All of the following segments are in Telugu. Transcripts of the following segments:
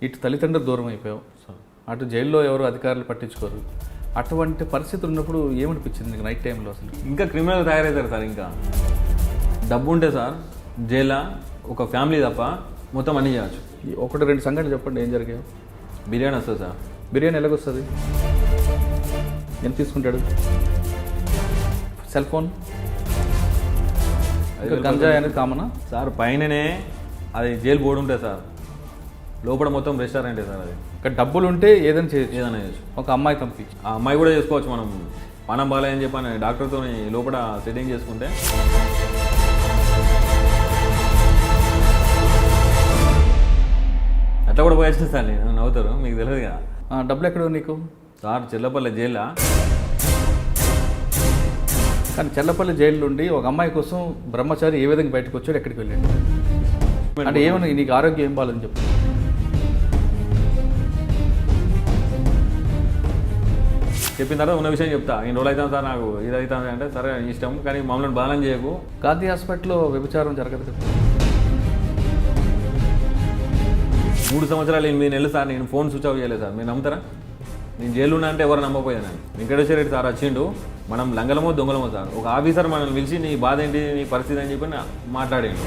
ఇటు తల్లిదండ్రులు దూరం అయిపోయావు, అటు జైల్లో ఎవరు అధికారులు పట్టించుకోరు. అటువంటి పరిస్థితులు ఉన్నప్పుడు ఏమనిపించింది నీకు నైట్ టైంలో? అసలు ఇంకా క్రిమినల్ తయారవుతారు సార్. ఇంకా డబ్బు ఉంటే సార్ జైల్లో ఒక ఫ్యామిలీ తప్ప మొత్తం అన్నీ చేయవచ్చు. ఒకటి రెండు సంఘటనలు చెప్పండి, ఏం జరిగాయి? బిర్యానీ వస్తుంది సార్. బిర్యానీ ఎలాగొస్తుంది? ఎంత తీసుకుంటాడు? సెల్ ఫోన్, గంజాయి అనేది కామనా సార్? పైననే అది జైలు బోర్డు ఉంటుంది సార్, లోపల మొత్తం రెస్టారెంటే సార్. అది ఇక్కడ డబ్బులు ఉంటే ఏదైనా చేయొచ్చు. ఏదైనా చేయొచ్చు. ఒక అమ్మాయి పంపించి ఆ అమ్మాయి కూడా చేసుకోవచ్చు. మనం పానం బాగాలేదని చెప్పని డాక్టర్తో లోపల సెట్టింగ్ చేసుకుంటే అట్లా కూడా పోయొచ్చు సార్. నేను నవ్వుతారు, మీకు తెలియదు కదా. డబ్బులు ఎక్కడ నీకు? సార్ చెల్లపల్లి జైల్లో. కానీ చెల్లపల్లి జైలు నుండి ఒక అమ్మాయి కోసం బ్రహ్మచారి ఏ విధంగా బయటకు వచ్చాడు, ఎక్కడికి వెళ్ళాడు? అంటే ఏమన్నా నీకు ఆరోగ్యం ఏం బాగాలని చెప్పు. చెప్పిన తర్వాత ఉన్న విషయం చెప్తా. ఇన్ని రోజులు అవుతాను సార్, నాకు ఇది అవుతుంది అంటే సరే ఇష్టం, కానీ మమ్మల్ని బాధం చేయకు. గాంధీ హాస్పిటల్లో వ్యభిచారం జరగదు కదా? 3 సంవత్సరాలు 8 నెలలు సార్ నేను ఫోన్ స్విచ్ ఆఫ్ చేయలేదు సార్. మీరు నమ్ముతారా? నేను జైలు ఉన్నా అంటే ఎవరు నమ్మపోయాను. వెంకటేశ్వర రెడ్డి సార్ వచ్చిండు, మనం లంగలమో దొంగలమో సార్. ఒక ఆఫీసర్ మనల్ని పిలిచి నీ బాధ ఏంటి, నీ పరిస్థితి అని చెప్పి మాట్లాడాడు.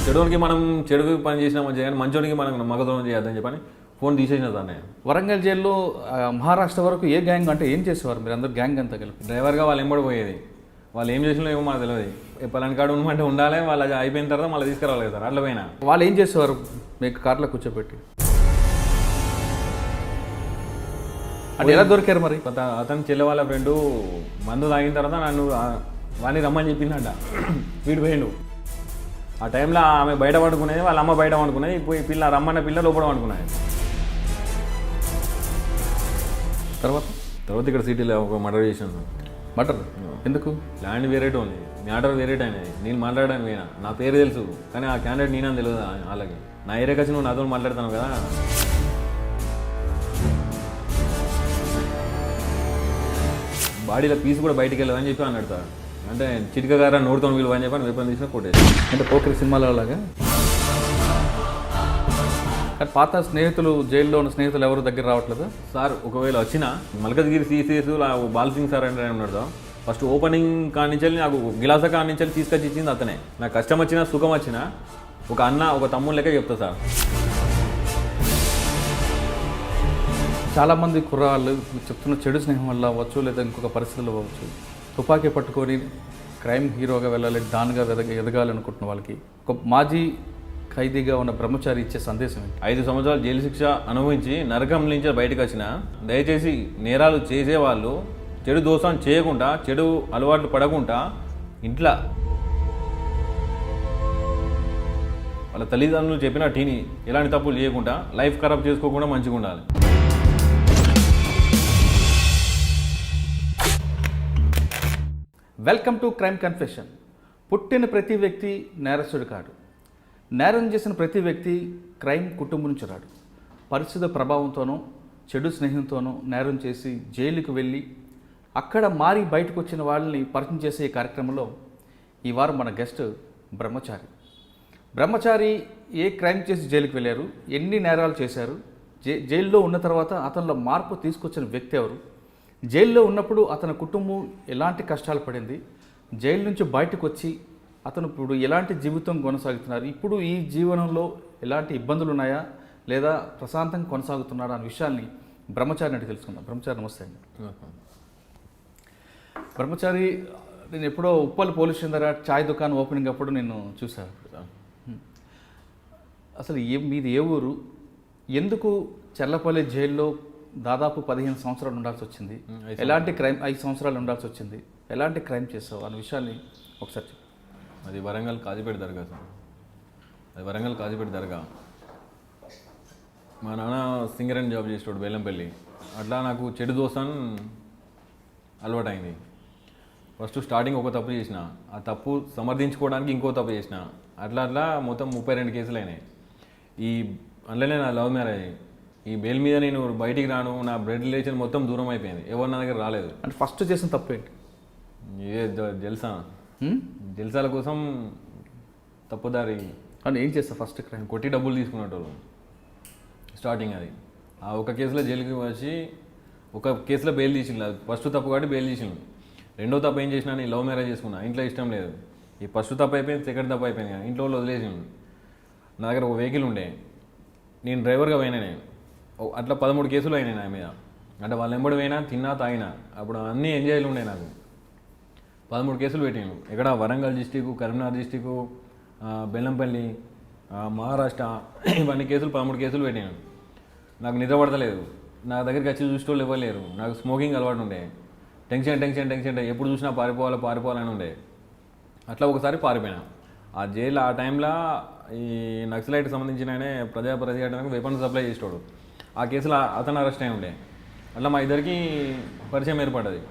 చెడునికి మనం చెడు పని చేసినా మంచిగా, కానీ మంచోడికి మనం మగదోనం చేయొద్దని చెప్పని ఫోన్ తీసేసిన సార్ నేను. వరంగల్ జైల్లో మహారాష్ట్ర వరకు ఏ గ్యాంగ్ అంటే ఏం చేసేవారు మీరు అందరూ గ్యాంగ్ అంతా కలిపి? డ్రైవర్గా వాళ్ళు ఎంబడి పోయేది. వాళ్ళు ఏం చేసినా ఏమో మాకు తెలియదు. పలాని కాడు ఉండమంటే ఉండాలి, వాళ్ళు అయిపోయిన తర్వాత మళ్ళీ తీసుకురావాలి సార్. అట్లా పోయినా వాళ్ళు ఏం చేసేవారు? మీకు కార్లో కూర్చోబెట్టి అంటే ఎలా దొరికారు మరి? అతను చెల్లె వాళ్ళ ఫ్రెండు మందు తాగిన తర్వాత నన్ను వాడిని రమ్మని చెప్పిందంట. వీడు పోయిండు. ఆ టైంలో ఆమె బయట పడుకునేది, వాళ్ళ అమ్మ బయట పడుకునేది. పోయి పిల్ల రమ్మన్న పిల్ల లోపల పడుకునేది. తర్వాత ఇక్కడ సిటీలో ఒక మర్డర్ చేశాను. మర్డర్ ఎందుకు? ల్యాండ్ వేరేట్ ఉంది, మ్యాటర్ వేరేట్ అయినది. నేను మాట్లాడడానికి పోయినా, నా పేరు తెలుసు, కానీ ఆ క్యాండిడేట్ నేనని తెలియదు వాళ్ళకి. నా ఏరియాకి వచ్చి నువ్వు నాతో మాట్లాడుతాను కదా. బాడీలో పీస్ కూడా బయటికి వెళ్ళదని చెప్పి అన్నాడు సార్. అంటే చిటికగారా నోడుతో విలువ అని చెప్పి వెపన్ తీసుకుని కొట్టేది. అంటే పోకరి సినిమాలో లాగా. కానీ పాత స్నేహితులు, జైల్లో ఉన్న స్నేహితులు ఎవరు దగ్గర రావట్లేదు సార్. ఒకవేళ వచ్చినా మల్కజ్గిరి సిసిఎస్ బాలసింగ్ సార్ అంటే ఉన్నాడు సార్. ఫస్ట్ ఓపెనింగ్ కానించి నాకు గిలాస కానించి తీసుకొచ్చి ఇచ్చింది అతనే. నాకు కష్టం వచ్చినా సుఖం వచ్చినా ఒక అన్న ఒక తమ్ముడు లెక్క చెప్తా సార్. చాలామంది కుర్రాళ్ళు చెప్తున్న చెడు స్నేహం వల్ల అవ్వచ్చు, లేదా ఇంకొక పరిస్థితుల్లో అవ్వచ్చు, తుపాకీ పట్టుకొని క్రైమ్ హీరోగా వెళ్ళాలి, డాన్గా ఎదగాలనుకుంటున్న వాళ్ళకి ఒక మాజీ ఖైదీగా ఉన్న బ్రహ్మచారి ఇచ్చే సందేశం ఏంటి? 5 సంవత్సరాలు జైలు శిక్ష అనుభవించి నరకం నుంచి బయటకు వచ్చిన దయచేసి నేరాలు చేసేవాళ్ళు చెడు దోషం చేయకుండా, చెడు అలవాట్లు పడకుండా ఇంట్లో వాళ్ళ తల్లిదండ్రులు చెప్పిన టీని ఎలాంటి తప్పులు చేయకుండా, లైఫ్ ఖరాబ్ చేసుకోకుండా మంచిగా ఉండాలి. Welcome to crime confession. పుట్టిన ప్రతి వ్యక్తి నేరస్తుడు కాడు. నేరం చేసిన ప్రతి వ్యక్తి క్రైమ్ కుటుంబం నుంచి రాడు. పరిస్థితుల ప్రభావంతోనో, చెడు స్నేహంతోనో నేరం చేసి జైలుకు వెళ్ళి అక్కడ మారి బయటకు వచ్చిన వాళ్ళని పరిచయం చేసే ఈ కార్యక్రమంలో ఈ వారం మన గెస్ట్ బ్రహ్మచారి. బ్రహ్మచారి ఏ క్రైమ్ చేసి జైలుకి వెళ్ళారు, ఎన్ని నేరాలు చేశారు, జైల్లో ఉన్న తర్వాత అతనిలో మార్పు తీసుకొచ్చిన వ్యక్తి ఎవరు, జైల్లో ఉన్నప్పుడు అతని కుటుంబం ఎలాంటి కష్టాలు పడింది, జైలు నుంచి బయటకు వచ్చి అతను ఇప్పుడు ఎలాంటి జీవితం కొనసాగుతున్నారు, ఇప్పుడు ఈ జీవనంలో ఎలాంటి ఇబ్బందులు ఉన్నాయా లేదా ప్రశాంతంగా కొనసాగుతున్నాడా అనే విషయాల్ని బ్రహ్మచారి అంటే తెలుసుకుందాం. బ్రహ్మచారి నమస్తే అండి. బ్రహ్మచారి, నేను ఎప్పుడో ఉప్పల్ పోలీస్ స్టేషన్ దగ్గర చాయ్ దుకాణం ఓపెనింగ్ అప్పుడు నేను చూశాను. అసలు మీది ఏ ఊరు, ఎందుకు చెర్లపల్లి జైల్లో దాదాపు 15 సంవత్సరాలు ఉండాల్సి వచ్చింది, ఎలాంటి క్రైమ్ 5 సంవత్సరాలు ఉండాల్సి వచ్చింది, ఎలాంటి క్రైమ్ చేస్తావు అనే విషయాన్ని ఒకసారి చెప్పు. అది వరంగల్ కాజీపేట దర్గా సార్. అది వరంగల్ కాజీపేట దర్గా. మా నాన్న సింగరేణి జాబ్ చేసేవాడు బెల్లంపల్లి. అట్లా నాకు చెడు దోసం అలవాటైంది. ఫస్ట్ స్టార్టింగ్ ఒక తప్పు చేసిన, ఆ తప్పు సమర్థించుకోవడానికి ఇంకో తప్పు చేసిన. అట్లా అట్లా మొత్తం 32 కేసులు అయినాయి. ఈ అందులోనే నా లవ్ మ్యారేజ్. ఈ బెయిల్ మీద నేను బయటికి రాను, నా బ్లడ్ రిలేషన్ మొత్తం దూరం అయిపోయింది, ఎవరు నా దగ్గర రాలేదు. అంటే ఫస్ట్ చేసిన తప్పు ఏంటి? జల్సా జల్సాల కోసం తప్పుదారి అని ఏం చేస్తా ఫస్ట్ క్రైమ్? కొట్టి డబ్బులు తీసుకునేటోళ్ళు స్టార్టింగ్. అది ఆ ఒక కేసులో జైలుకి వచ్చి ఒక కేసులో బెయిల్ తీసిండు. అది ఫస్ట్ తప్పు కాబట్టి బెయిల్ తీసిండు. రెండో తప్పు ఏం చేసినా నేను లవ్ మ్యారేజ్ చేసుకున్నా, ఇంట్లో ఇష్టం లేదు. ఈ ఫస్ట్ తప్పు అయిపోయింది, సెకండ్ తప్పు అయిపోయింది కానీ ఇంట్లో వాళ్ళు వదిలేసిండు. నా దగ్గర ఒక వెహికల్ ఉండే, నేను డ్రైవర్గా పోయినా. నేను అట్లా 13 కేసులు అయినాయి నా మీద. అంటే వాళ్ళు ఎంబడి పోయినా, తిన్నా, తాగినా. అప్పుడు అన్నీ ఎంజాయ్లు ఉండే నాకు. 13 కేసులు పెట్టాను. ఇక్కడ వరంగల్ డిస్టిక్, కరీంనగర్ డిస్టిక్, బెల్లంపల్లి, మహారాష్ట్ర, ఇవన్నీ కేసులు 13 కేసులు పెట్టాను. నాకు నిద్ర పడతలేదు. నా దగ్గరికి వచ్చి చూసేటోళ్ళు ఇవ్వలేరు. నాకు స్మోకింగ్ అలవాటు ఉండే. టెన్షన్ ఎప్పుడు చూసినా పారిపోవాలని ఉండే. అట్లా ఒకసారి పారిపోయినా. ఆ జైలు ఆ టైంలో ఈ నక్సలైట్కి సంబంధించిన ఆయనే ప్రజాపరిచయానికి వెపన్ సప్లై చేసేవాడు. ఆ కేసులో అతను అరెస్ట్ అయి ఉండే. అట్లా మా ఇద్దరికి పరిచయం ఏర్పడ్డది.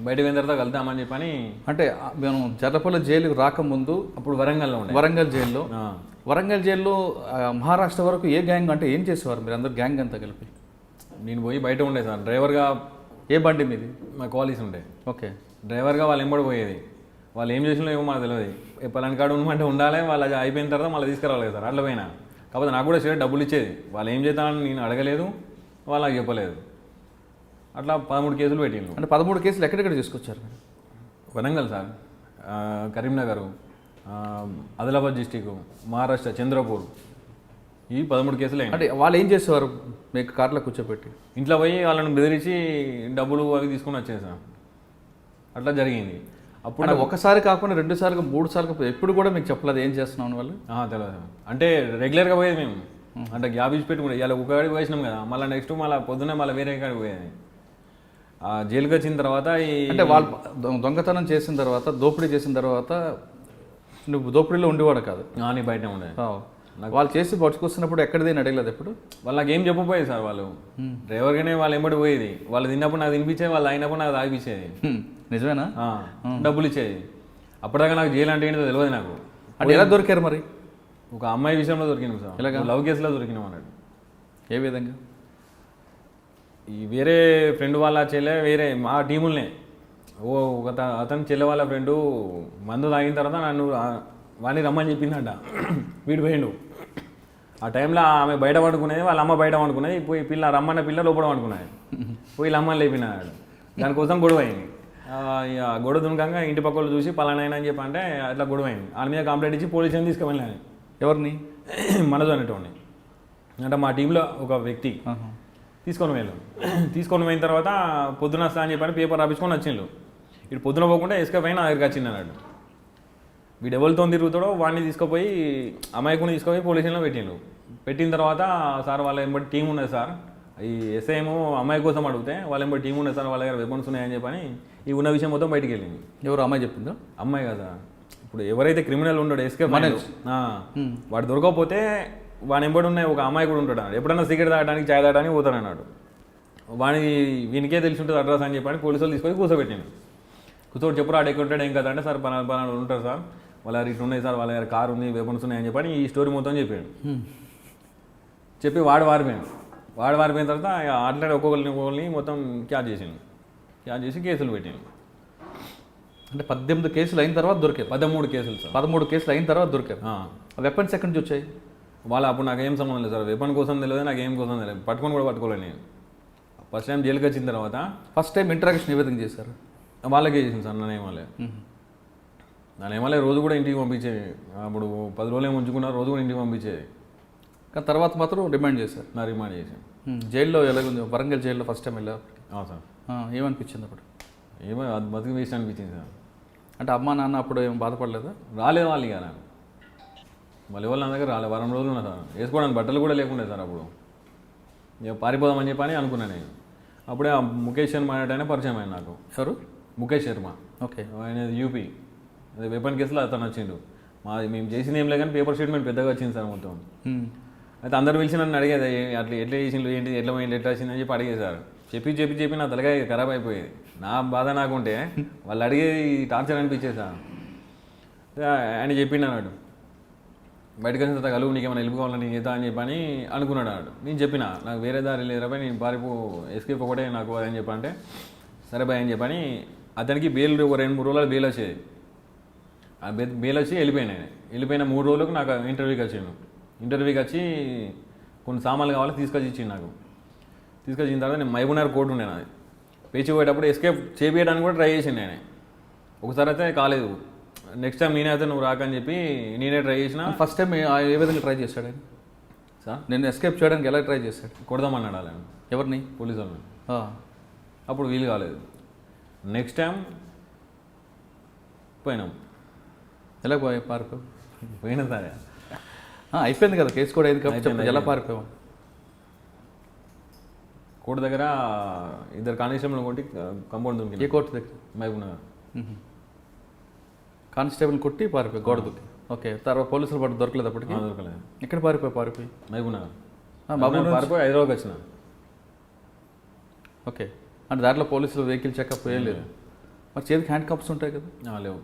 బయటకు పోయిన తర్వాత కలుద్దామని చెప్పని. అంటే మేము జర్లపల్లి జైలుకి రాకముందు అప్పుడు వరంగల్లో ఉండే. వరంగల్ జైల్లో మహారాష్ట్ర వరకు ఏ గ్యాంగ్ అంటే ఏం చేసేవారు మీరు అందరు గ్యాంగ్ అంతా కలిపి? నేను పోయి బయట ఉండే సార్ డ్రైవర్గా. ఏ బండి మీది? మా కాలేజ్ ఉండే. ఓకే. డ్రైవర్గా వాళ్ళు ఎంబడి పోయేది. వాళ్ళు ఏం చేసినా ఏమో మాకు తెలియదు. పలాని కాడు ఉండమంటే ఉండాలి, వాళ్ళు అయిపోయిన తర్వాత మళ్ళీ తీసుకురావాలి సార్. అట్లా పోయినా. కాకపోతే నాకు కూడా స్ట్రేట్ డబ్బులు ఇచ్చేది. వాళ్ళు ఏం చేద్దామని నేను అడగలేదు, వాళ్ళు నాకు చెప్పలేదు. అట్లా 13 కేసులు పెట్టిండు. అంటే 13 కేసులు ఎక్కడెక్కడ తీసుకొచ్చారు? వరంగల్ సార్, కరీంనగర్, ఆదిలాబాద్ డిస్టిక్, మహారాష్ట్ర, చంద్రపూర్, ఈ 13 కేసులు అయ్యాయి. అంటే వాళ్ళు ఏం చేసేవారు మీకు కార్లో కూర్చోబెట్టి? ఇంట్లో పోయి వాళ్ళని బెదిరించి డబ్బులు అవి తీసుకుని వచ్చేది సార్. అట్లా జరిగింది. అప్పుడు అంటే ఒకసారి కాకుండా 2 సార్లు 3 సార్లు ఎప్పుడు కూడా మీకు చెప్పలేదు ఏం చేస్తున్నాం వాళ్ళు? తెలియదు. అంటే రెగ్యులర్గా పోయేది మేము. అంటే గ్యాప్ ఇచ్చి పెట్టుకుంటే ఇవాళ ఒక కాడికి పోయినాం కదా, మళ్ళీ నెక్స్ట్ మళ్ళీ పొద్దున్నే మళ్ళీ వేరే కాడికి పోయేది. జైలుకి వచ్చిన తర్వాత అంటే వాళ్ళు దొంగతనం చేసిన తర్వాత, దోపిడీ చేసిన తర్వాత నువ్వు దోపిడీలో ఉండేవాడు కాదు? నీ బయట ఉండేది. వాళ్ళు చేసి పట్టుకొస్తున్నప్పుడు ఎక్కడిదేని అడగలేదు ఎప్పుడు? వాళ్ళకి ఏం చెప్పపోయేది సార్. వాళ్ళు డ్రైవర్గానే వాళ్ళు ఎంబడి పోయేది. వాళ్ళు తిన్నప్పుడు నాకు తినిపించేది, వాళ్ళు అయినప్పుడు నాకు తాగిపించేది. నిజమేనా? డబ్బులు ఇచ్చేది. అప్పటిదాకా నాకు జైలు అంటే ఏంటో తెలియదు నాకు. అంటే ఎలా దొరికారు మరి? ఒక అమ్మాయి విషయంలో దొరికినాం సార్. ఎలాగా? లవ్ కేసులో దొరికినాం అన్నాడు. ఏ విధంగా? ఈ వేరే ఫ్రెండ్ వాళ్ళ చెల్లె, వేరే మా టీములనే, అతని చెల్లె వాళ్ళ ఫ్రెండు మందు తాగిన తర్వాత నన్ను వాడిని రమ్మని చెప్పిందంట. వీడు పోయిండు. ఆ టైంలో ఆమె బయట పడుకునేది, వాళ్ళ అమ్మ బయట పడుకునేది. పోయి రమ్మన్న పిల్ల లోపల పడుకునేది. పోయి అమ్మని లేపినాడు. దానికోసం గొడవ అయింది. గొడవ దునకంగా ఇంటి పక్క వాళ్ళు చూసి పలానైనా అని చెప్పి అంటే అట్లా గొడవ అయింది. వాళ్ళ మీద కంప్లైంట్ ఇచ్చి పోలీసుని తీసుకువెళ్ళాను. ఎవరిని? మనోజ్ అనేటోడిని. అంటే మా టీంలో ఒక వ్యక్తి తీసుకొని పోయిన తర్వాత పొద్దున వస్తా అని చెప్పని పేపర్ రాపించుకొని వచ్చిండు. వీడు పొద్దున పోకుండా ఎస్కేప్ అయినా దగ్గరికి వచ్చింది అన్నాడు. వీడు ఎవరితో తిరుగుతాడో వాడిని తీసుకుపోయి, అమాయకుని తీసుకుపోయి పోలీస్ స్టేషన్లో పెట్టిండు. పెట్టిన తర్వాత సార్ వాళ్ళ ఎంబడి టీం ఉన్నది సార్, ఈ ఎస్ఐ ఏమో అమ్మాయి కోసం అడిగితే వాళ్ళ ఎంబడి టీం ఉన్నది సార్, వాళ్ళ దగ్గర వెపన్స్ ఉన్నాయని చెప్పని ఈ ఉన్న విషయం మొత్తం బయటికి వెళ్ళింది. ఎవరు అమ్మాయి చెప్పిందో? అమ్మాయి కదా. ఇప్పుడు ఎవరైతే క్రిమినల్ ఉన్నాడో ఎస్కేప్ వాడు దొరకకపోతే వాని ఎంబడి ఉన్న ఒక అమ్మాయి కూడా ఉంటాడు. ఎప్పుడైనా సిగరెట్ తాగడానికి, చాయ్ తాగడానికి పోతానన్నాడు. వీనికే తెలిసి ఉంటుంది అడ్రస్ అని చెప్పని పోలీసు వాళ్ళు తీసుకొని కూర్చోబెట్టిండు. కూర్చోటి చెప్పు ఆడ ఎక్కడ ఉంటాడు ఏం కదా అంటే, సార్ పలానా ఉంటారు సార్, వాళ్ళ ఇటు ఉన్నాయి సార్, వాళ్ళ దగ్గర కారు ఉంది, వెపన్స్ ఉన్నాయని చెప్పని ఈ స్టోరీ మొత్తం చెప్పాడు. చెప్పి వాడు వారిపోయిన తర్వాత అట్లా ఒక్కొక్కరిని మొత్తం క్యాచ్ చేసి కేసులు పెట్టాను. అంటే 18 కేసులు అయిన తర్వాత దొరికారు? 13 కేసులు సార్. 13 కేసులు అయిన తర్వాత దొరికారు. వెపన్స్ ఎక్కడి నుంచి వచ్చాయి? వాళ్ళు అప్పుడు నాకేం సంబంధం లేదు సార్. వెపన్ కోసం తెలియదు, నాకేం కోసం తెలియదు. పట్టుకొని కూడా పట్టుకోలేదు నేను. ఫస్ట్ టైం జైలుకి వచ్చిన తర్వాత ఫస్ట్ టైం ఇంటరాక్షన్ ఏ విధంగా చేశారు? వాళ్ళకే చేసింది సార్. నన్నేమలే రోజు కూడా ఇంటికి పంపించేది. అప్పుడు 10 రోజులు ఏమో ఉంచుకున్నారు, రోజు కూడా ఇంటికి పంపించేది. కానీ తర్వాత మాత్రం రిమాండ్ చేశారు? రిమాండ్ చేశాను. జైల్లో ఎలాగుంది? వరంగల్ జైల్లో ఫస్ట్ టైం వెళ్ళా సార్. ఏమనిపించింది అప్పుడు? ఏమో అది బతికి వేస్ట్ అనిపించింది సార్. అంటే అమ్మా నాన్న అప్పుడు ఏం బాధపడలేదా? రాలేదు వాళ్ళు. ఇక మళ్ళీ వాళ్ళు నా దగ్గర రాలేదు. 10 రోజులు ఉన్నా సార్. వేసుకోవడానికి బట్టలు కూడా లేకుండే సార్. అప్పుడు ఇక పారిపోదామని చెప్పని అనుకున్నాను నేను. అప్పుడే ఆ ముఖేష్ శర్మ అనేటైనా పరిచయం అయింది నాకు. ఎవరు? ముఖేష్ శర్మ. ఓకే. ఆయన యూపీ. అదే వెపన్ కేసులో అతను వచ్చిండు. మేము చేసింది ఏం లేదు కానీ పేపర్ స్టేట్మెంట్ పెద్దగా వచ్చింది సార్ మొత్తం. అయితే అందరు పిలిచి నన్ను అడిగేది, అట్లా ఎట్లా చేసిండు, ఏంటి, ఎట్లా పోయింది, ఎట్లా వచ్చిందని చెప్పి అడిగేది సార్. చెప్పి నా తలకాయ ఖరాబ్ అయిపోయేది. నా బాధ నాకుంటే వాళ్ళు అడిగేది టార్చర్ అనిపించేది సార్. ఆయన చెప్పిండు అన్నాడు, బయటకు వచ్చిన తర్వాత కలుగు, నీకేమైనా హెల్ప్ కావాలని నేను చేద్దా అని చెప్పని అనుకున్నాడు అన్నాడు. నేను చెప్పిన నాకు వేరే దారి లేదురా బాయ్, నేను ఎస్కేప్ ఒకటే నాకు అని చెప్పంటే సరే బాయ్ అని చెప్పని అతనికి బెయిల్ ఒక 2-3 రోజులు బెయిల్ వచ్చేది. ఆ బెయిల్ వచ్చి వెళ్ళిపోయాను నేను. వెళ్ళిపోయిన 3 రోజులకు నాకు ఇంటర్వ్యూకి వచ్చాను. ఇంటర్వ్యూకి వచ్చి కొన్ని సామాన్లు కావాలి తీసుకొచ్చి ఇచ్చిండు నాకు. తీసుకొచ్చిన తర్వాత నేను మహబూబ్నగర్ కోర్టు ఉండే నాది. పేచి పోయేటప్పుడు ఎస్కేప్ చేపించడానికి కూడా ట్రై చేసిండు నేను. ఒకసారి అయితే కాలేదు. నెక్స్ట్ టైం నేనే అయితే నువ్వు రాకని చెప్పి నేనే ట్రై చేసిన. ఫస్ట్ టైం ఏ విధంగా ట్రై చేశాడు ఆయన? సార్ నేను ఎస్కేప్ చేయడానికి ఎలా ట్రై చేశాడు? కొడదామన్నాడు అలా ఎవరిని? పోలీసు వాళ్ళని. ఆ. అప్పుడు వీలు కాలేదు. నెక్స్ట్ టైం పోయినాం. ఎలా పారిపోయావు? పోయినా సరే అయిపోయింది కదా కేసు కూడా అయింది కాబట్టి అయిపోయింది, చెప్పు, ఎలా అయిపోయింది. పారిపోయావు? కోర్టు దగ్గర 2 కానిస్టేబుల్ కొట్టి కంపౌండ్ ఏ దొరికి కోర్టు దగ్గర? మహబూబ్నగర్. కానిస్టేబుల్ కొట్టి పారిపోయి గోడ దూకి. ఓకే, తర్వాత పోలీసులు పట్టు దొరకలేదు అప్పటికి? దొరకలేదు. ఎక్కడ పారిపోయి? మహబూబ్నగర్. మహబూబ్నగర్ పారిపోయి హైదరాబాద్కి వచ్చిన. ఓకే, అంటే దాంట్లో పోలీసులు వెహికల్ చెకప్ వేయలేదు. మరి చేతికి హ్యాండ్ కప్స్ ఉంటాయి కదా? లేవు,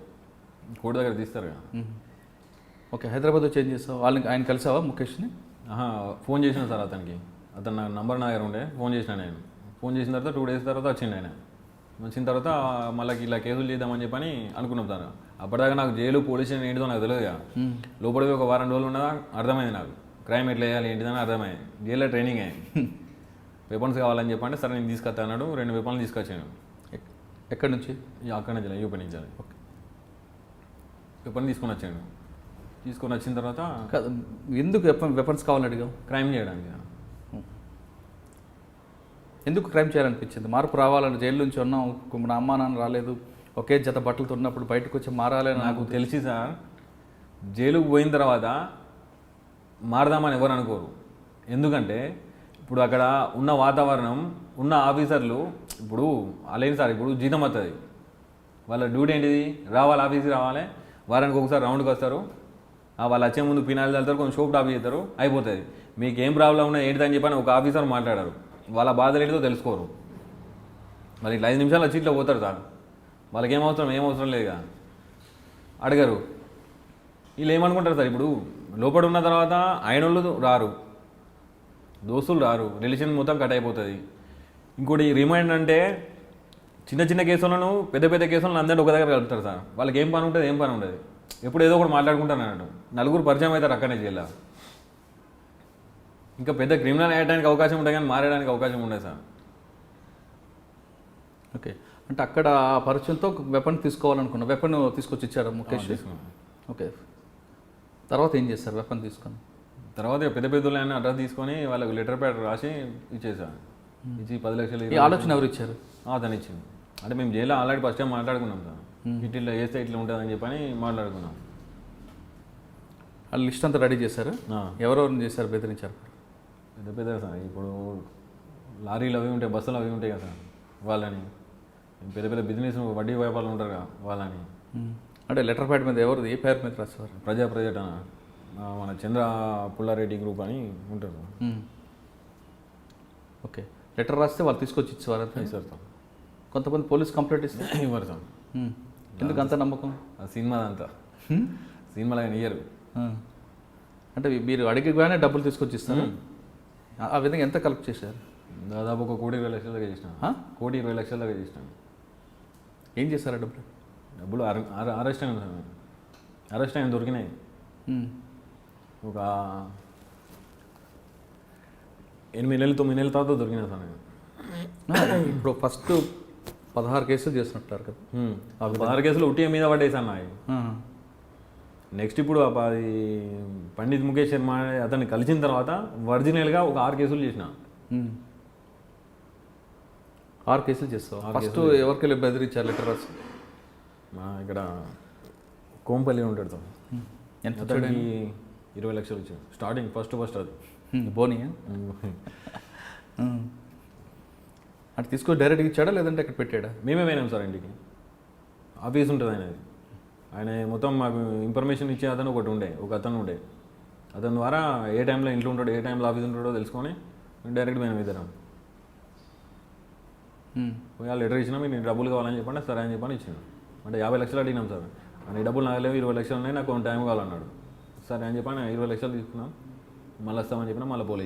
కోర్టు దగ్గర తీస్తారు కదా. ఓకే, హైదరాబాద్ వచ్చి ఏం చేస్తావు? ఆయన కలిసావా ముఖేష్ని? ఫోన్ చేసిన సార్ అతనికి. అతను నా నంబర్ నా దగ్గర ఉండే. ఫోన్ చేసిన నేను. ఫోన్ చేసిన తర్వాత 2 డేస్ తర్వాత వచ్చిండు ఆయన. వచ్చిన తర్వాత మళ్ళీ ఇలా కేసులు చేద్దామని చెప్పని అనుకున్నాం సార్. అప్పటిదాకా నాకు జైలు పోలీస్ స్టేషన్ ఏంటిదో నాకు తెలియదు. లోపలికి ఒక వారం రోజులు ఉన్నదా అర్థమైంది నాకు. క్రైమ్ ఎట్లా వేయాలి ఏంటిదని అర్థమైంది. జైల్లో ట్రైనింగ్ అయ్యింది. వెపన్స్ కావాలని చెప్పంటే సరే నేను తీసుకొస్తా అన్నాడు. 2 వెపన్లు తీసుకొచ్చాను. ఎక్కడి నుంచి? అక్కడి నుంచి యూపీ నుంచి. ఓకే, వెపన్ తీసుకొని వచ్చాను. తీసుకొని వచ్చిన తర్వాత ఎందుకు వెపన్స్ కావాలని అడిగావు? క్రైమ్ చేయడానికి. ఎందుకు క్రైమ్ చేయాలనిపించింది? మార్పు రావాలని, జైలు నుంచి ఉన్నాం, మన అమ్మా నాన్న రాలేదు, ఒకే జత బట్టలతో ఉన్నప్పుడు బయటకు వచ్చి మారాలని నాకు తెలిసి సార్, జైలుకు పోయిన తర్వాత మారదామని ఎవరు అనుకోరు. ఎందుకంటే ఇప్పుడు అక్కడ ఉన్న వాతావరణం, ఉన్న ఆఫీసర్లు, ఇప్పుడు అలాగే సార్ ఇప్పుడు జీతం వస్తుంది. వాళ్ళ డ్యూటీ ఏంటిది? రావాలి, ఆఫీస్కి రావాలి, వారానికి ఒకసారి రౌండ్కి వస్తారు, వాళ్ళు వచ్చే ముందు పినాలు చల్లుతారు, కొంచెం షోప్ టాప్ చేస్తారు, అయిపోతుంది. మీకు ఏం ప్రాబ్లం ఉన్నది ఏంటిదని చెప్పని ఒక ఆఫీసర్ మాట్లాడారు. వాళ్ళ బాధలు ఏంటిదో తెలుసుకోరు. మరి ఇట్లా 5 నిమిషాలు వచ్చి ఇట్లా పోతారు సార్. వాళ్ళకి ఏం అవసరం లేదుగా, అడగరు. వీళ్ళు ఏమనుకుంటారు సార్, ఇప్పుడు లోపల ఉన్న తర్వాత ఆయన వాళ్ళు రారు, దోస్తులు రారు, రిలేషన్ మొత్తం కట్ అయిపోతుంది. ఇంకోటి రిమైండ్ అంటే చిన్న చిన్న కేసులను పెద్ద పెద్ద కేసులను అందరినీ ఒక దగ్గర కలుపుతారు సార్. వాళ్ళకి ఏం పని ఉంటుంది, ఎప్పుడు ఏదో ఒకటి మాట్లాడుకుంటాను అన్నట్టు. 4 పరిచయం అవుతారు అక్కడనే జైల్లో. ఇంకా పెద్ద క్రిమినల్ అయ్యడానికి అవకాశం ఉంటుంది కానీ మారేయడానికి అవకాశం ఉండదు సార్. ఓకే, అంటే అక్కడ ఆ పరిచయంతో వెపన్ తీసుకోవాలనుకున్నా. వెపన్ తీసుకొచ్చి ఇచ్చారు ముఖేష్? ఓకే, తర్వాత ఏం చేస్తారు వెపన్ తీసుకొని? తర్వాత పెద్ద పెద్దలు అయినా అడ్రస్ తీసుకొని వాళ్ళకి లెటర్ ప్యాడ్ రాసి ఇచ్చేసాను. ఇచ్చి 10 లక్షలు. ఈ ఆలోచన ఎవరు ఇచ్చారు? అతను ఇచ్చింది. అంటే మేము జైల్లో ఆల్రెడీ ఫస్ట్ టైం మాట్లాడుకున్నాం సార్. ఇట్లా చేస్తే ఇట్లా ఉంటుందని చెప్పని మాట్లాడుకున్నాం. వాళ్ళు లిస్ట్ అంతా రెడీ చేశారు? ఎవరెవరిని చేశారు, బెదిరించారు? పెద్ద పెద్ద సార్, ఇప్పుడు లారీలు అవి ఉంటాయి, బస్సులు అవి ఉంటాయి కదా సార్, వాళ్ళని. పెద్ద పెద్ద బిజినెస్ వడ్డీ వ్యాపారాలు ఉంటారు కదా, వాళ్ళని. అంటే లెటర్ ప్యాడ్ మీద ఎవరిది, ఏ పేరు మీద రాసేవారు? ప్రజెట్ మన చంద్ర పుల్లారెడ్డి గ్రూప్ అని ఉంటారు. ఓకే, లెటర్ రాస్తే వాళ్ళు తీసుకొచ్చి ఇచ్చేవారు సార్. కొంతమంది పోలీస్ కంప్లైంట్ ఇస్తే ఇవ్వరు సార్. ఎందుకు అంత నమ్మకం? ఆ సినిమాదంతా సినిమాలో ఇయ్యరు. అంటే మీరు అడిగిగానే డబ్బులు తీసుకొచ్చి ఇస్తారు? ఆ విధంగా ఎంత కలెక్ట్ చేశారు? దాదాపు 1,20,00,000 దాకా చేసిన. 1,20,00,000 దాకా చేసినాను. ఏం చేశారు డబ్బులు? డబ్బులు అరెస్ట్ అయింది సార్. అరెస్ట్ అయిన దొరికినాయి. ఒక 8 నెలలు 9 నెలల తర్వాత దొరికినా సార్ నేను. ఇప్పుడు ఫస్ట్ 16 కేసులు చేసినట్టారు కదా? 16 కేసులు ఉట్టి మీద పడేసాను నాయి. నెక్స్ట్ ఇప్పుడు అది పండిత్ ముఖేష్ శర్మ అతన్ని కలిసిన తర్వాత ఒరిజినల్గా ఒక 6 కేసులు చేసిన. 6 కేసులు చేస్తావు? ఫస్ట్ ఎవరికి వెళ్ళి బెదిరించారు లెటర్ రాసి? మా ఇక్కడ కోంపల్లి ఉంటాడు సార్. ఎంత? 20 లక్షలు వచ్చాడు స్టార్టింగ్. ఫస్ట్ అది బోనీ అంటే తీసుకొని డైరెక్ట్గా ఇచ్చాడా లేదంటే అక్కడ పెట్టాడా? మేమే పోయినాం సార్ ఇంటికి. ఆఫీస్ ఉంటుంది ఆయనది. ఆయన మొత్తం మాకు ఇన్ఫర్మేషన్ ఇచ్చే అతను ఒక అతను ఉండే. అతని ద్వారా ఏ టైంలో ఇంట్లో ఉంటాడో, ఏ టైంలో ఆఫీస్ ఉంటాడో తెలుసుకొని డైరెక్ట్ మేము ఇద్దరం పోయి ఆ లెటర్ ఇచ్చినా మీరు డబ్బులు కావాలని చెప్పండి. సరే అని చెప్పని ఇచ్చాను. అంటే 50 లక్షలు అడిగినాం సార్. అని డబ్బులు నాకు లేవు, 20 లక్షలు ఉన్నాయి, నాకు కొంత టైం కావాలన్నాడు. సరే అని చెప్పని 20 లక్షలు తీసుకున్నాం. మళ్ళీ వస్తామని చెప్పినా మళ్ళీ పోలే.